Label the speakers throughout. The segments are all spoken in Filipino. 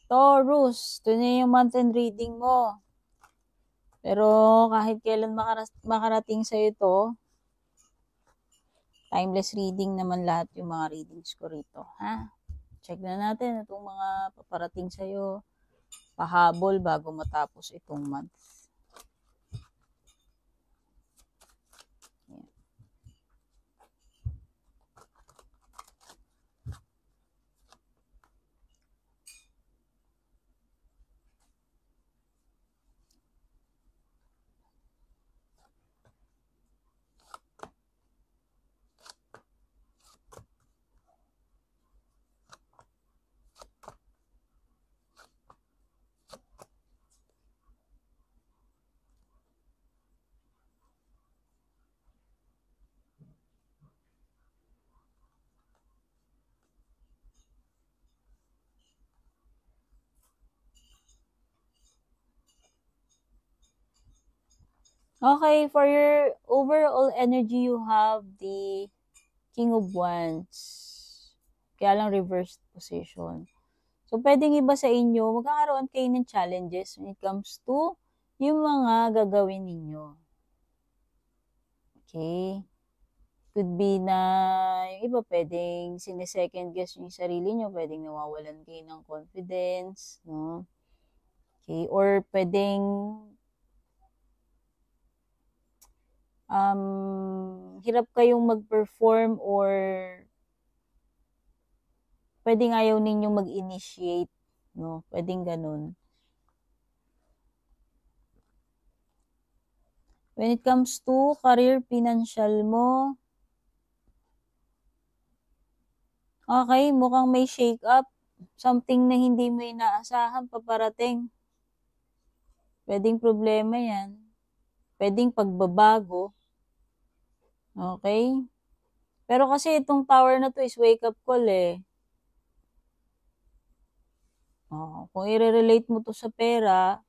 Speaker 1: Taurus, ito na yung month and reading mo. Pero kahit kailan makarating sa ito, timeless reading naman lahat yung mga readings ko rito. Ha? Check na natin itong mga paparating sa'yo. Pahabol bago matapos itong month. Okay, for your overall energy, you have the King of Wands. Kaya lang reversed position. So, pwedeng iba sa inyo, magkakaroon kayo ng challenges when it comes to yung mga gagawin ninyo. Okay? Could be na yung iba pwedeng sinesecond guess yung sarili nyo, pwedeng nawawalan kayo ng confidence, no? Okay? Or pwedeng hirap kayong mag-perform or pwedeng ayaw ninyong mag-initiate, no? Pwedeng ganun. When it comes to career, financial mo, okay, mukhang may shake up. Something na hindi mo inaasahan paparating. Pwedeng problema yan. Pwedeng pagbabago. Okay? Pero kasi itong tower na to is wake up call eh. Oh, kung i-relate mo to sa pera,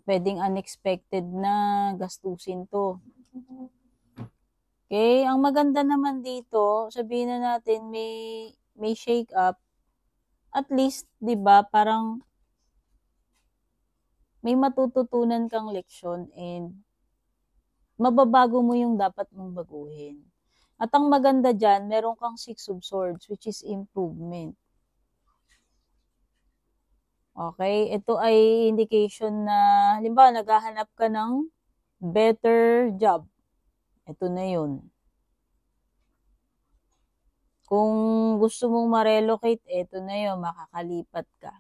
Speaker 1: pwedeng unexpected na gastusin to. Okay? Ang maganda naman dito, sabihin na natin may shake up. At least, 'di ba, parang may matututunan kang leksyon and mababago mo yung dapat mong baguhin. At ang maganda dyan, meron kang 6 of Swords, which is improvement. Okay? Ito ay indication na, halimbawa, naghahanap ka ng better job. Ito na yun. Kung gusto mong ma-relocate, ito na yun, makakalipat ka.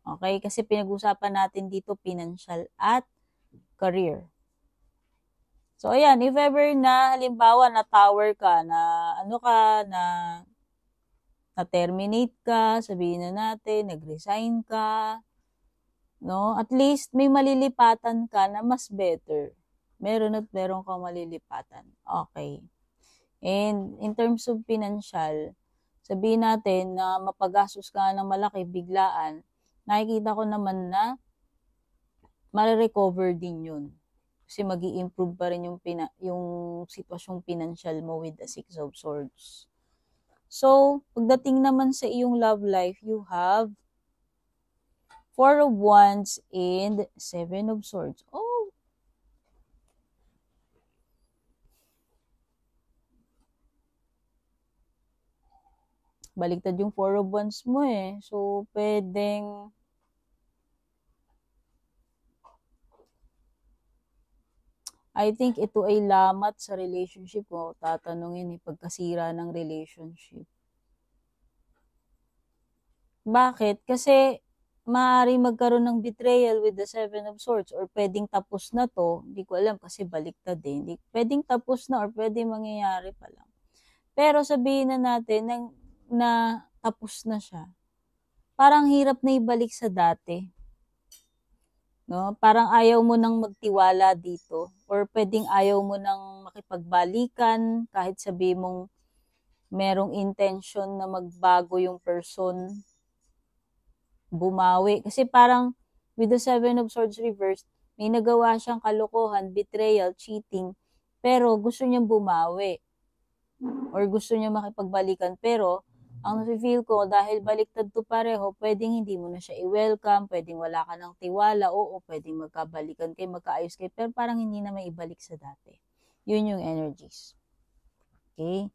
Speaker 1: Okay? Kasi pinag-usapan natin dito, financial at career. So, ayan, if ever na, halimbawa, na-tower ka, na-terminate ka, sabihin na natin, nag-resign ka, no? At least, may malilipatan ka na mas better. Meron at meron kang malilipatan. Okay. And, in terms of financial, sabihin natin na mapagastos ka ng malaki, biglaan, nakikita ko naman na marirecover din yun. Kasi mag-i-improve pa rin yung sitwasyong financial mo with the 6 of Swords. So, pagdating naman sa iyong love life, you have 4 of Wands and 7 of Swords. Oh! Baliktad yung 4 of Wands mo eh. So, pwedeng I think ito ay lamat sa relationship mo. Tatanungin pagkasira ng relationship. Bakit? Kasi maaari magkaroon ng betrayal with the 7 of Swords or pwedeng tapos na to. Hindi ko alam kasi baliktad eh. Pwedeng tapos na or pwedeng mangyayari pa lang. Pero sabihin na natin na tapos na siya. Parang hirap na ibalik sa dati. No? Parang ayaw mo nang magtiwala dito or pwedeng ayaw mo nang makipagbalikan kahit sabi mong merong intention na magbago yung person, bumawi. Kasi parang with the 7 of Swords reversed, may nagawa siyang kalokohan, betrayal, cheating, pero gusto niyang bumawi or gusto niya makipagbalikan pero Ang feel ko, dahil baliktad to pareho, pwedeng hindi mo na siya i-welcome, pwedeng wala ka ng tiwala, oo, pwedeng magkabalikan kayo, magkaayos kayo, pero parang hindi na may ibalik sa dati. Yun yung energies. Okay?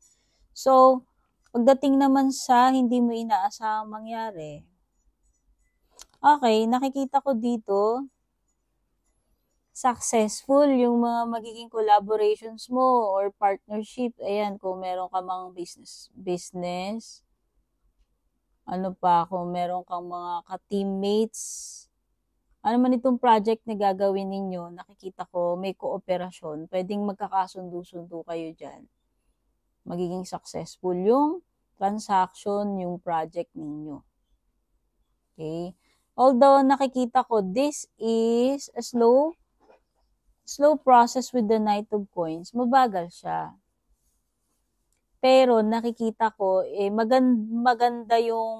Speaker 1: So, pagdating naman sa hindi mo inaasahang mangyari, okay, nakikita ko dito, successful yung mga magiging collaborations mo or partnership. Ayan, kung meron ka mang business, ano pa, kung meron kang mga ka-teammates, ano man itong project na gagawin ninyo, nakikita ko may kooperasyon, pwedeng magkakasundo-sundo kayo dyan. Magiging successful yung transaction, yung project ninyo. Okay? Although nakikita ko, this is a slow process with the Knight of Coins. Mabagal siya. Pero nakikita ko, maganda yung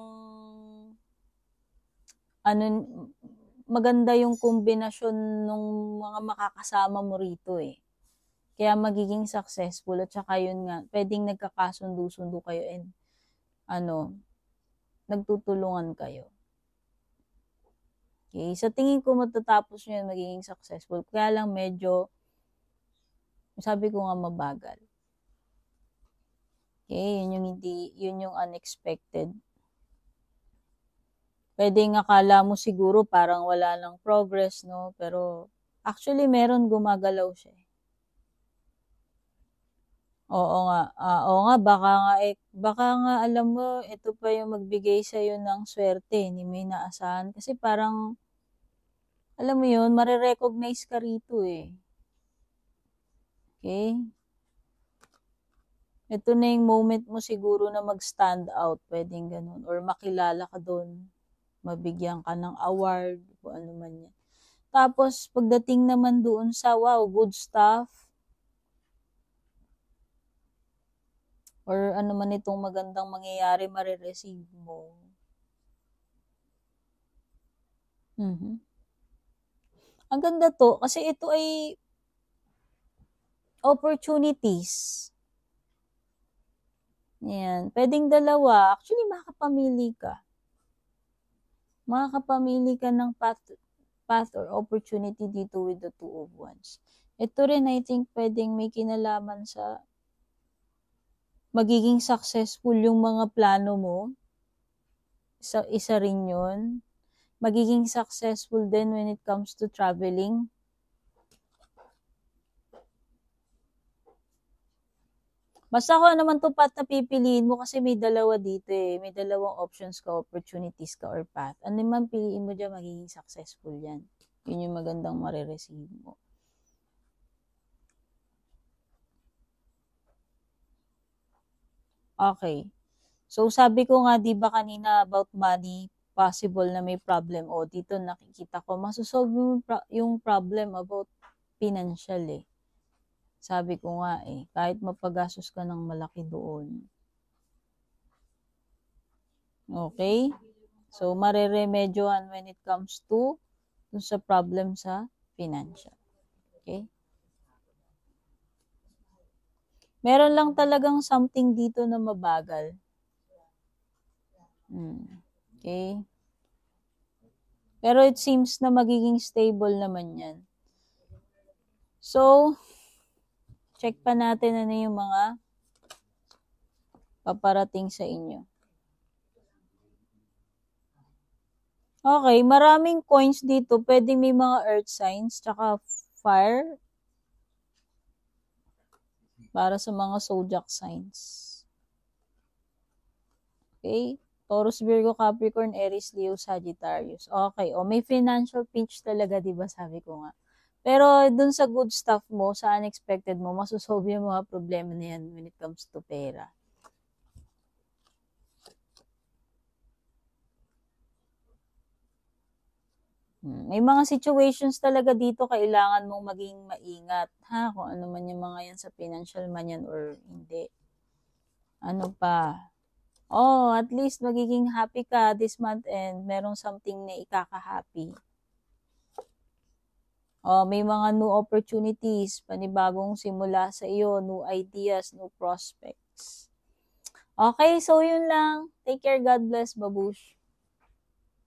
Speaker 1: maganda yung kombinasyon ng mga makakasama mo rito eh. Kaya magiging successful at saka yun nga, pwedeng nagkakasundo-sundo kayo and nagtutulungan kayo. Okay, sa tingin ko matatapos nyo yun, magiging successful. Kaya lang medyo, sabi ko nga mabagal. Okay, yun yung unexpected. Pwedeng akala mo siguro parang wala lang progress, no? Pero actually meron, gumagalaw siya. Oo nga, baka nga alam mo, ito pa yung magbigay sa'yo ng swerte, hindi mo inaasahan. Kasi parang, alam mo yun, marirecognize ka rito eh. Okay? Ito na yung moment mo siguro na mag-stand out, pwedeng ganun. Or makilala ka doon, mabigyan ka ng award, kung ano man yan. Tapos, pagdating naman doon sa, wow, good stuff, or ano man itong magandang mangyayari, marireceive mo. Ang ganda to, kasi ito ay opportunities. Yan. Pwedeng dalawa. Actually, makakapamili ka. Makakapamili ka ng path or opportunity dito with the Two of Wands. Ito rin, I think, pwedeng may kinalaman sa magiging successful yung mga plano mo. Isa rin yun. Magiging successful din when it comes to traveling. Basta kung ano naman to path na pipiliin mo kasi may dalawa dito eh. May dalawang options ka, opportunities ka, or path. Ano naman piliin mo dyan, magiging successful yan. Yun yung magandang marireceive mo. Okay. So, sabi ko nga, di ba kanina about money, possible na may problem. O, dito nakikita ko, masosolve yung problem about financial eh. Sabi ko nga eh, kahit mapagastos ka ng malaki doon. Okay? So, mareremedyohan when it comes to dun sa problem sa financial. Okay? Meron lang talagang something dito na mabagal. Okay? Pero it seems na magiging stable naman yan. So, check pa natin ano yung mga paparating sa inyo. Okay, maraming coins dito. Pwedeng may mga earth signs, tsaka fire. Para sa mga zodiac signs. Okay? Taurus, Virgo, Capricorn, Aries, Leo, Sagittarius. Okay. O, may financial pinch talaga, di ba? Sabi ko nga. Pero, dun sa good stuff mo, sa unexpected mo, masusolve yung mga problema na yan when it comes to pera. May mga situations talaga dito kailangan mong maging maingat, ha? Kung ano man yung mga yan sa financial man yan or hindi. Ano pa? Oh, at least magiging happy ka this month and merong something na ikaka-happy. Oh, may mga new opportunities, panibagong simula sa iyo, new ideas, new prospects. Okay, so yun lang. Take care. God bless, babush.